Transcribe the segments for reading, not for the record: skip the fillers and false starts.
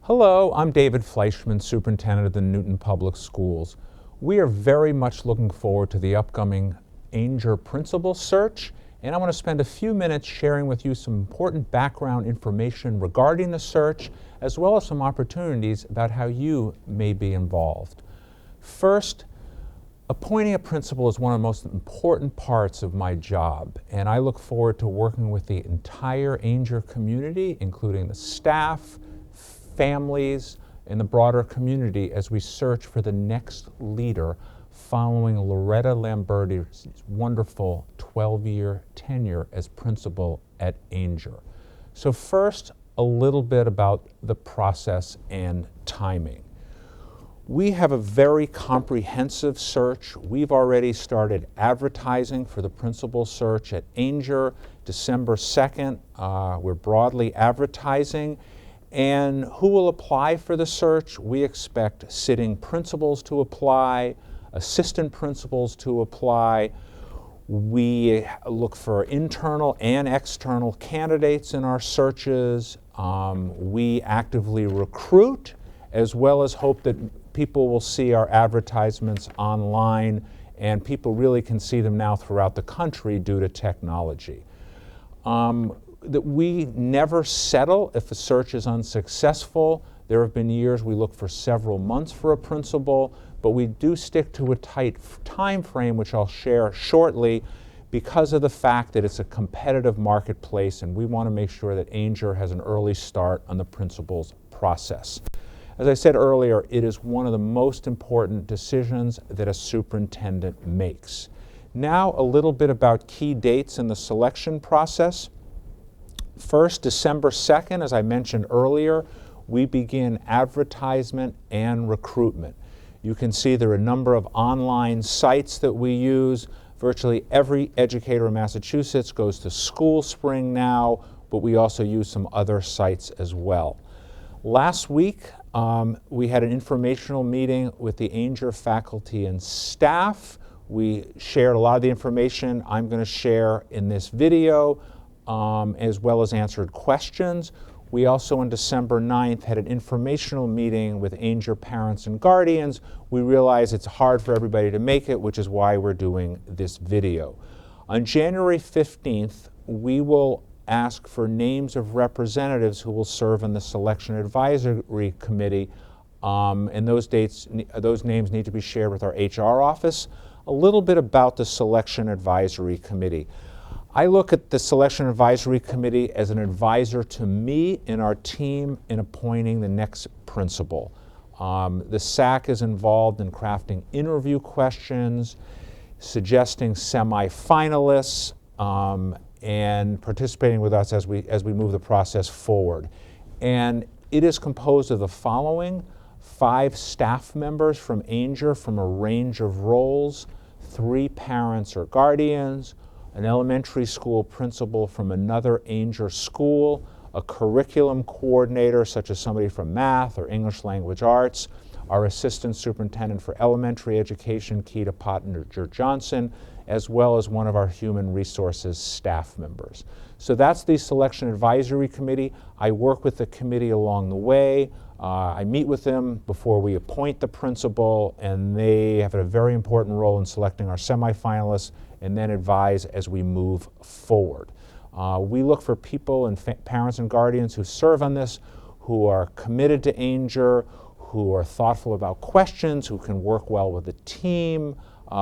Hello, I'm David Fleischman, Superintendent of the Newton Public Schools. We are very much looking forward to the upcoming Angier Principal Search, and I want to spend a few minutes sharing with you some important background information regarding the search, as well as some opportunities about how you may be involved. First, appointing a principal is one of the most important parts of my job, and I look forward to working with the entire Angier community, including the staff, families, and the broader community as we search for the next leader following Loretta Lamberti's wonderful 12-year tenure as principal at Angier. So first, a little bit about the process and timing. We have a very comprehensive search. We've already started advertising for the principal search at Angier. December 2nd, we're broadly advertising. And who will apply for the search? We expect sitting principals to apply, assistant principals to apply. We look for internal and external candidates in our searches. We actively recruit, as well as hope that people will see our advertisements online, and people really can see them now throughout the country due to technology. That we never settle if a search is unsuccessful. There have been years we look for several months for a principal, but we do stick to a tight time frame, which I'll share shortly, because of the fact that it's a competitive marketplace and we want to make sure that Angier has an early start on the principal's process. As I said earlier, it is one of the most important decisions that a superintendent makes. Now, a little bit about key dates in the selection process. First, December 2nd, as I mentioned earlier, we begin advertisement and recruitment. You can see there are a number of online sites that we use. Virtually every educator in Massachusetts goes to SchoolSpring now, but we also use some other sites as well. Last week, we had an informational meeting with the Angier faculty and staff. We shared a lot of the information I'm going to share in this video, as well as answered questions. We also, on December 9th, had an informational meeting with Angier parents and guardians. We realize it's hard for everybody to make it, which is why we're doing this video. On January 15th, we will ask for names of representatives who will serve on the Selection Advisory Committee, and those names need to be shared with our HR office. A little bit about the Selection Advisory Committee. I look at the Selection Advisory Committee as an advisor to me and our team in appointing the next principal. The SAC is involved in crafting interview questions, suggesting semifinalists, and participating with us as we move the process forward. And it is composed of the following: 5 staff members from Angier from a range of roles, 3 parents or guardians, an elementary school principal from another Angier school, a curriculum coordinator such as somebody from math or English language arts, our assistant superintendent for elementary education, Keita Pottinger-Johnson, as well as one of our human resources staff members. So that's the Selection Advisory Committee. I work with the committee along the way. I meet with them before we appoint the principal, and they have a very important role in selecting our semifinalists and then advise as we move forward. We look for people and parents and guardians who serve on this, who are committed to Angier, who are thoughtful about questions, who can work well with the team.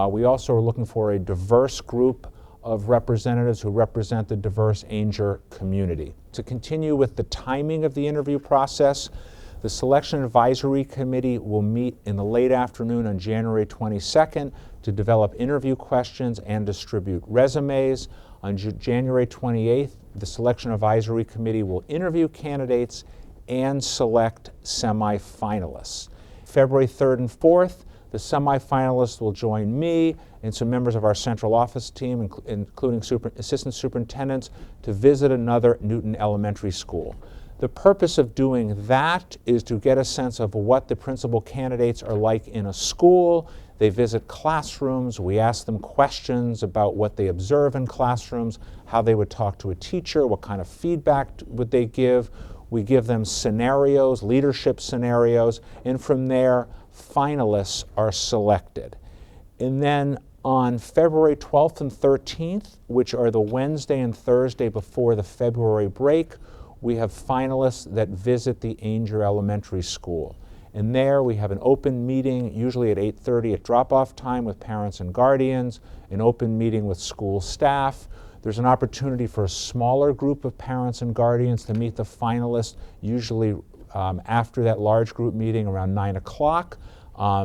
We also are looking for a diverse group of representatives who represent the diverse Angier community. To continue with the timing of the interview process, the Selection Advisory Committee will meet in the late afternoon on January 22nd to develop interview questions and distribute resumes. On January 28th, the Selection Advisory Committee will interview candidates and select semifinalists. February 3rd and 4th, the semifinalists will join me and some members of our central office team, including assistant superintendents, to visit another Newton elementary school. The purpose of doing that is to get a sense of what the principal candidates are like in a school. They visit classrooms. We ask them questions about what they observe in classrooms, how they would talk to a teacher, what kind of feedback would they give. We give them scenarios, leadership scenarios, and from there, finalists are selected. And then on February 12th and 13th, which are the Wednesday and Thursday before the February break, we have finalists that visit the Angier Elementary School. And there we have an open meeting, usually at 8:30 at drop-off time with parents and guardians, an open meeting with school staff. There's an opportunity for a smaller group of parents and guardians to meet the finalists, usually after that large group meeting around 9 o'clock.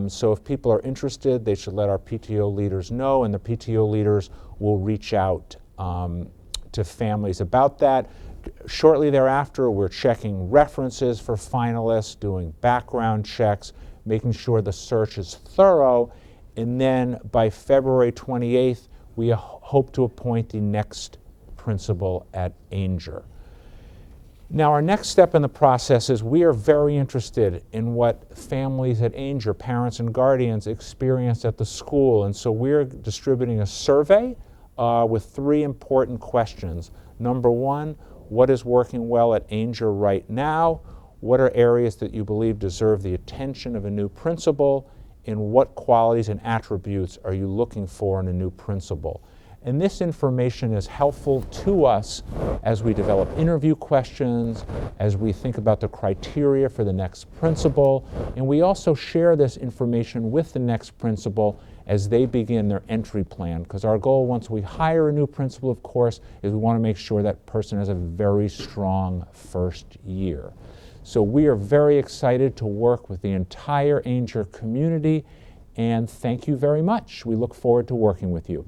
So if people are interested, they should let our PTO leaders know, and the PTO leaders will reach out to families about that. Shortly thereafter, we're checking references for finalists, doing background checks, making sure the search is thorough, and then by February 28th, we hope to appoint the next principal at Angier. Now, our next step in the process is we are very interested in what families at Angier, parents and guardians, experience at the school, and so we're distributing a survey with 3 important questions. Number 1, what is working well at Angier right now? What are areas that you believe deserve the attention of a new principal? And what qualities and attributes are you looking for in a new principal? And this information is helpful to us as we develop interview questions, as we think about the criteria for the next principal, and we also share this information with the next principal as they begin their entry plan, because our goal once we hire a new principal, of course, is we want to make sure that person has a very strong first year. So we are very excited to work with the entire Angier community, and thank you very much. We look forward to working with you.